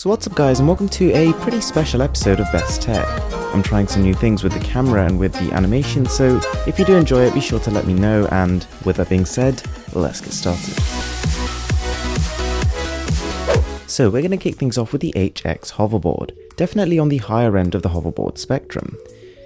So what's up guys, and welcome to a pretty special episode of Best Tech. I'm trying some new things with the camera and with the animation, so if you do enjoy it, be sure to let me know, and with that being said, let's get started. So we're going to kick things off with the HX Hoverboard, definitely on the higher end of the hoverboard spectrum.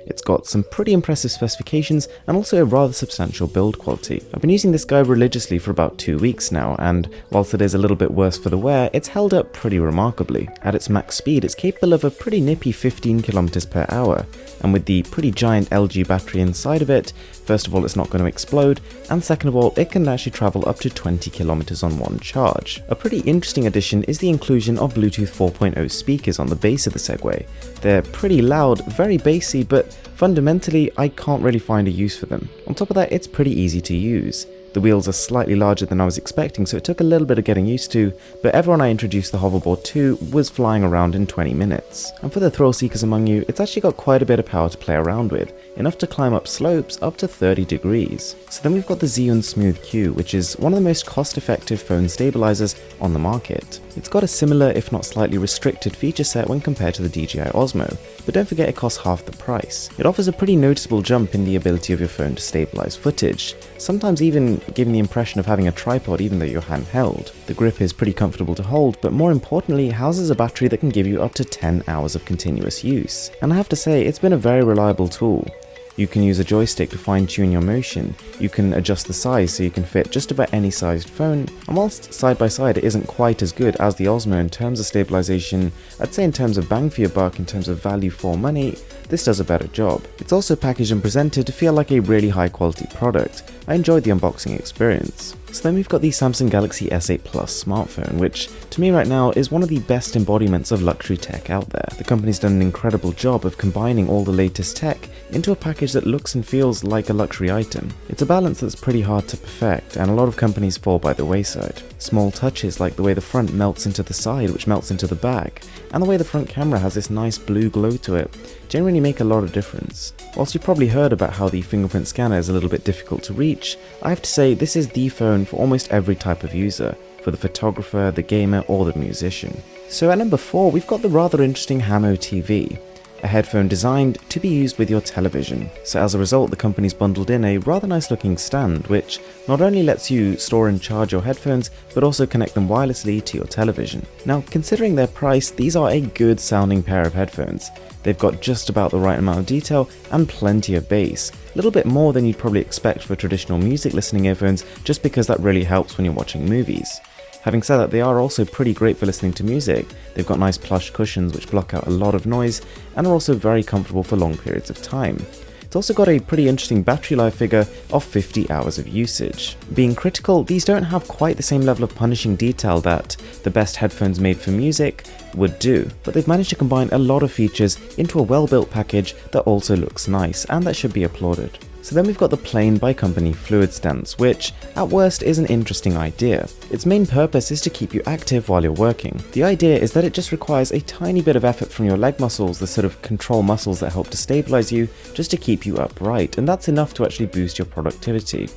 It's got some pretty impressive specifications and also a rather substantial build quality. I've been using this guy religiously for about 2 weeks now, and whilst it is a little bit worse for the wear, it's held up pretty remarkably. At its max speed, it's capable of a pretty nippy 15 km per hour, and with the pretty giant LG battery inside of it, first of all it's not going to explode, and second of all it can actually travel up to 20 km on one charge. A pretty interesting addition is the inclusion of Bluetooth 4.0 speakers on the base of the Segway. They're pretty loud, very bassy, but fundamentally I can't really find a use for them. On top of that, it's pretty easy to use. The wheels are slightly larger than I was expecting, so it took a little bit of getting used to, but everyone I introduced the hoverboard to was flying around in 20 minutes. And for the thrill seekers among you, it's actually got quite a bit of power to play around with, enough to climb up slopes up to 30 degrees. So then we've got the Zhiyun Smooth Q, which is one of the most cost-effective phone stabilizers on the market. It's got a similar, if not slightly restricted feature set when compared to the DJI Osmo, but don't forget it costs half the price. It offers a pretty noticeable jump in the ability of your phone to stabilize footage, sometimes even giving the impression of having a tripod even though you're handheld. The grip is pretty comfortable to hold, but more importantly houses a battery that can give you up to 10 hours of continuous use. And I have to say, it's been a very reliable tool. You can use a joystick to fine-tune your motion, you can adjust the size so you can fit just about any sized phone, and whilst side by side it isn't quite as good as the Osmo in terms of stabilization, I'd say in terms of bang for your buck, in terms of value for money, this does a better job. It's also packaged and presented to feel like a really high quality product. I enjoyed the unboxing experience. So then we've got the Samsung Galaxy S8 Plus smartphone, which to me right now is one of the best embodiments of luxury tech out there. The company's done an incredible job of combining all the latest tech into a package that looks and feels like a luxury item. It's a balance that's pretty hard to perfect, and a lot of companies fall by the wayside. Small touches like the way the front melts into the side, which melts into the back, and the way the front camera has this nice blue glow to it, generally make a lot of difference. Whilst you've probably heard about how the fingerprint scanner is a little bit difficult to reach, I have to say this is the phone for almost every type of user, for the photographer, the gamer, or the musician. So at number 4, we've got the rather interesting Hammo TV, a headphone designed to be used with your television. So as a result, the company's bundled in a rather nice looking stand, which not only lets you store and charge your headphones, but also connect them wirelessly to your television. Now, considering their price, these are a good sounding pair of headphones. They've got just about the right amount of detail and plenty of bass, a little bit more than you'd probably expect for traditional music listening earphones, just because that really helps when you're watching movies. Having said that, they are also pretty great for listening to music. They've got nice plush cushions which block out a lot of noise and are also very comfortable for long periods of time. It's also got a pretty interesting battery life figure of 50 hours of usage. Being critical, these don't have quite the same level of punishing detail that the best headphones made for music would do, but they've managed to combine a lot of features into a well-built package that also looks nice, and that should be applauded. So then we've got the Plane by company Fluidstance, which at worst is an interesting idea. Its main purpose is to keep you active while you're working. The idea is that it just requires a tiny bit of effort from your leg muscles, the sort of control muscles that help to stabilize you, just to keep you upright, and that's enough to actually boost your productivity.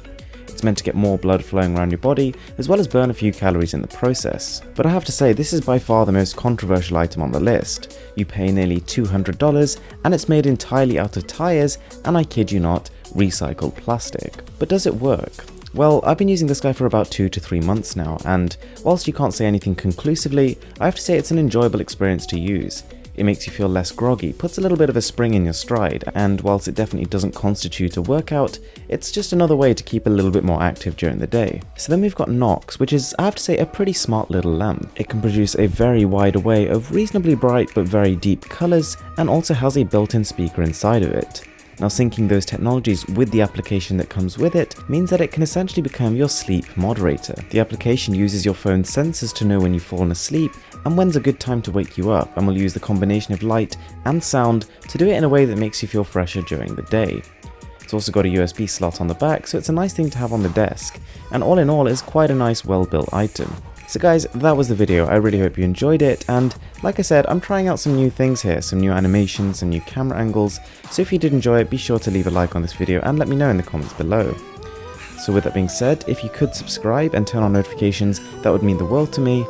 It's meant to get more blood flowing around your body, as well as burn a few calories in the process. But I have to say, this is by far the most controversial item on the list. You pay nearly $200, and it's made entirely out of tires, and I kid you not, recycled plastic. But does it work? Well, I've been using this guy for about 2 to 3 months now, and whilst you can't say anything conclusively, I have to say it's an enjoyable experience to use. It makes you feel less groggy, puts a little bit of a spring in your stride, and whilst it definitely doesn't constitute a workout, it's just another way to keep a little bit more active during the day. So then we've got Knox, which is, I have to say, a pretty smart little lamp. It can produce a very wide array of reasonably bright but very deep colours, and also has a built-in speaker inside of it. Now, syncing those technologies with the application that comes with it means that it can essentially become your sleep moderator. The application uses your phone's sensors to know when you've fallen asleep and when's a good time to wake you up, and will use the combination of light and sound to do it in a way that makes you feel fresher during the day. It's also got a USB slot on the back, so it's a nice thing to have on the desk, and all in all is quite a nice well-built item. So guys, that was the video. I really hope you enjoyed it, and like I said, I'm trying out some new things here, some new animations, some new camera angles, so if you did enjoy it, be sure to leave a like on this video and let me know in the comments below. So with that being said, if you could subscribe and turn on notifications, that would mean the world to me.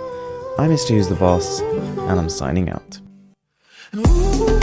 I'm Mrwhosetheboss, and I'm signing out. Ooh.